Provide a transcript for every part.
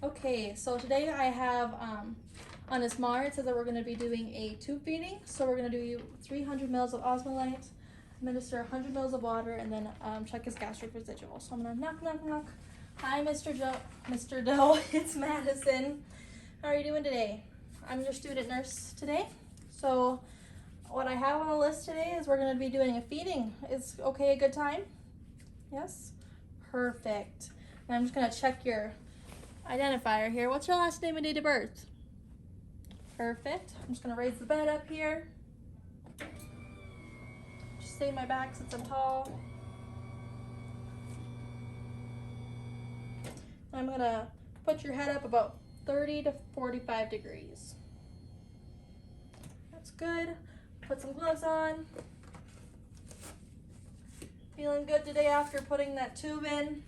Okay, so today I have on this mar it says that we're going to be doing a tube feeding. So we're going to do 300 mils of osmolite, administer 100 mils of water, and then check his gastric residual. So I'm going to knock, knock, knock. Hi, Mr. Joe. Mr. Doe, it's Madison. How are you doing today? I'm your student nurse today. So what I have on the list today is we're going to be doing a feeding. Is okay a good time? Yes? Perfect. And I'm just going to check your identifier here. What's your last name and date of birth? Perfect. I'm just gonna raise the bed up here. Just stay my back since I'm tall. I'm gonna put your head up about 30 to 45 degrees. That's good. Put some gloves on. Feeling good today after putting that tube in?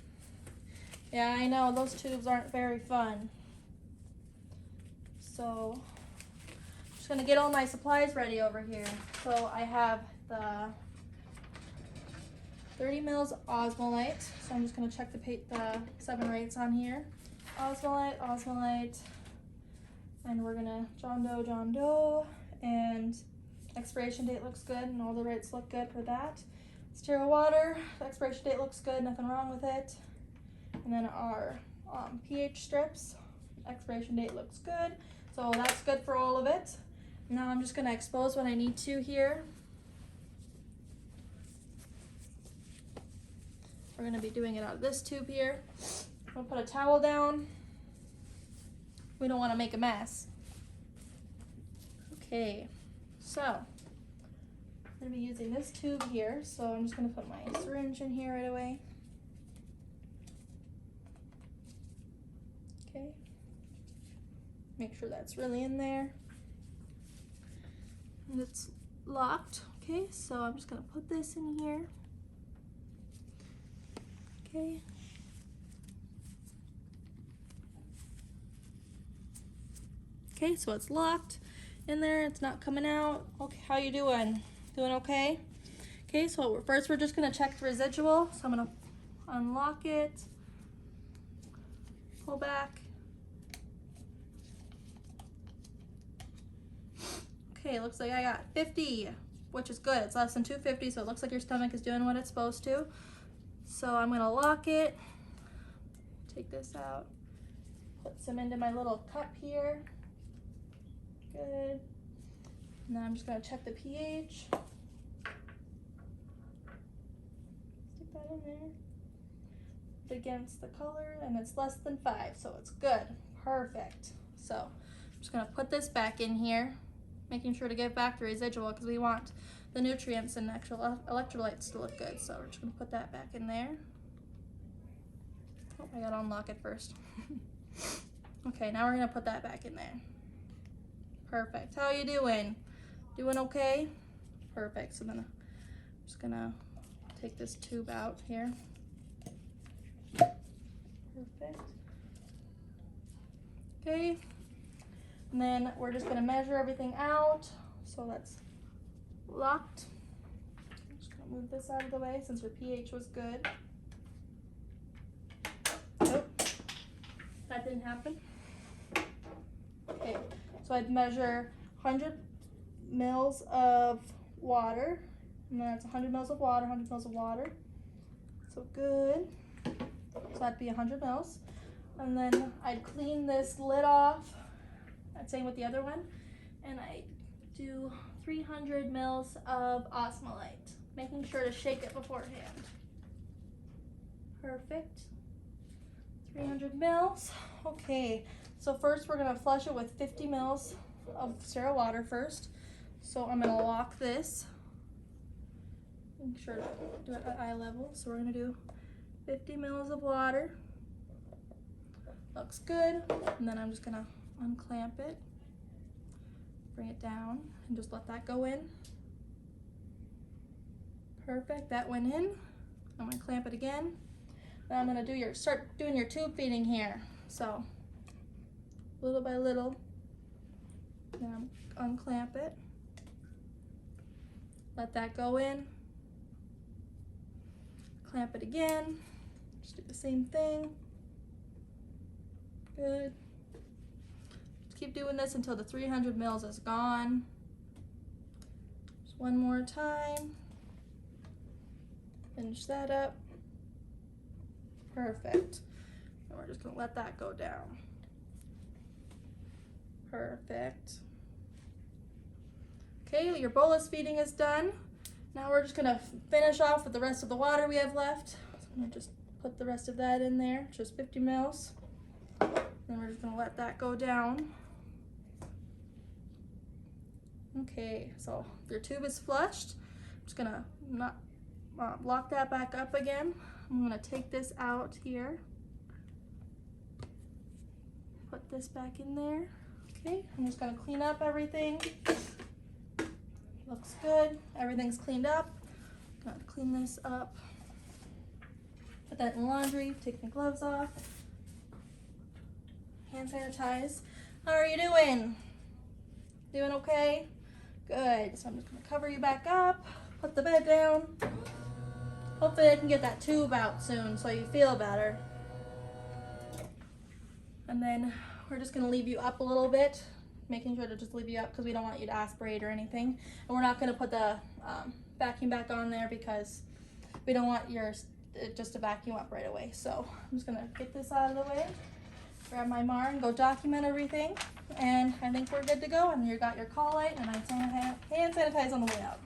Yeah, I know, those tubes aren't very fun. So, I'm just gonna get all my supplies ready over here. So I have the 30 mils osmolite. So I'm just gonna check the 7 rates on here. Osmolite, osmolite, and we're gonna John Doe, and expiration date looks good, and all the rates look good for that. Sterile water, the expiration date looks good, nothing wrong with it. And then our pH strips, expiration date looks good. So that's good for all of it. Now I'm just gonna expose what I need to here. We're gonna be doing it out of this tube here. I'm gonna put a towel down. We don't wanna make a mess. Okay, so I'm gonna be using this tube here. So I'm just gonna put my syringe in here right away. Okay, make sure that's really in there. And it's locked. Okay, so I'm just gonna put this in here. Okay. Okay, so it's locked in there. It's not coming out. Okay, how you doing? Doing okay? Okay, so first we're just gonna check the residual. So I'm gonna unlock it, pull back. Okay, looks like I got 50, which is good. It's less than 250, so it looks like your stomach is doing what it's supposed to. So I'm gonna lock it, take this out, put some into my little cup here. Good. Now I'm just gonna check the pH. Stick that in there. Put it against the color, and it's less than 5, so it's good. Perfect. So I'm just gonna put this back in here, making sure to give back the residual because we want the nutrients and actual electrolytes to look good. So we're just gonna put that back in there. Oh, I gotta unlock it first. Okay, now we're gonna put that back in there. Perfect. How are you doing? Doing okay? Perfect. So then I'm just gonna take this tube out here. Perfect. Okay. And then we're just gonna measure everything out. So that's locked. I'm just gonna move this out of the way since your pH was good. Oh, that didn't happen. Okay, so I'd measure 100 mils of water, and then it's 100 mils of water, 100 mils of water. So good. So that'd be 100 mils. And then I'd clean this lid off. Same with the other one. And I do 300 mils of osmolite, making sure to shake it beforehand. Perfect. 300 mils. Okay, so first we're gonna flush it with 50 mils of sterile water first. So I'm gonna lock this. Make sure to do it at eye level. So we're gonna do 50 mils of water. Looks good. And then I'm just gonna unclamp it, bring it down, and just let that go in. Perfect, that went in. I'm gonna clamp it again. Then I'm gonna start doing your tube feeding here. So little by little, then unclamp it, let that go in, clamp it again, just do the same thing. Good. Just keep doing this until the 300 mils is gone. Just one more time. Finish that up. Perfect. And we're just gonna let that go down. Perfect. Okay, your bolus feeding is done. Now we're just gonna finish off with the rest of the water we have left. So I'm gonna just put the rest of that in there, just 50 mils. Then we're just gonna let that go down. Okay, so your tube is flushed. I'm just gonna lock that back up again. I'm gonna take this out here. Put this back in there. Okay, I'm just gonna clean up everything. Looks good. Everything's cleaned up. Gonna clean this up. Put that in laundry. Take my gloves off. Hand sanitize. How are you doing? Doing okay? Good. So I'm just gonna cover you back up. Put the bed down. Hopefully I can get that tube out soon so you feel better. And then we're just gonna leave you up a little bit, making sure to just leave you up because we don't want you to aspirate or anything. And we're not gonna put the vacuum back on there because we don't want yours just to vacuum up right away. So I'm just gonna get this out of the way, grab my MAR and go document everything. And I think we're good to go. And you got your call light and hand sanitize on the way out.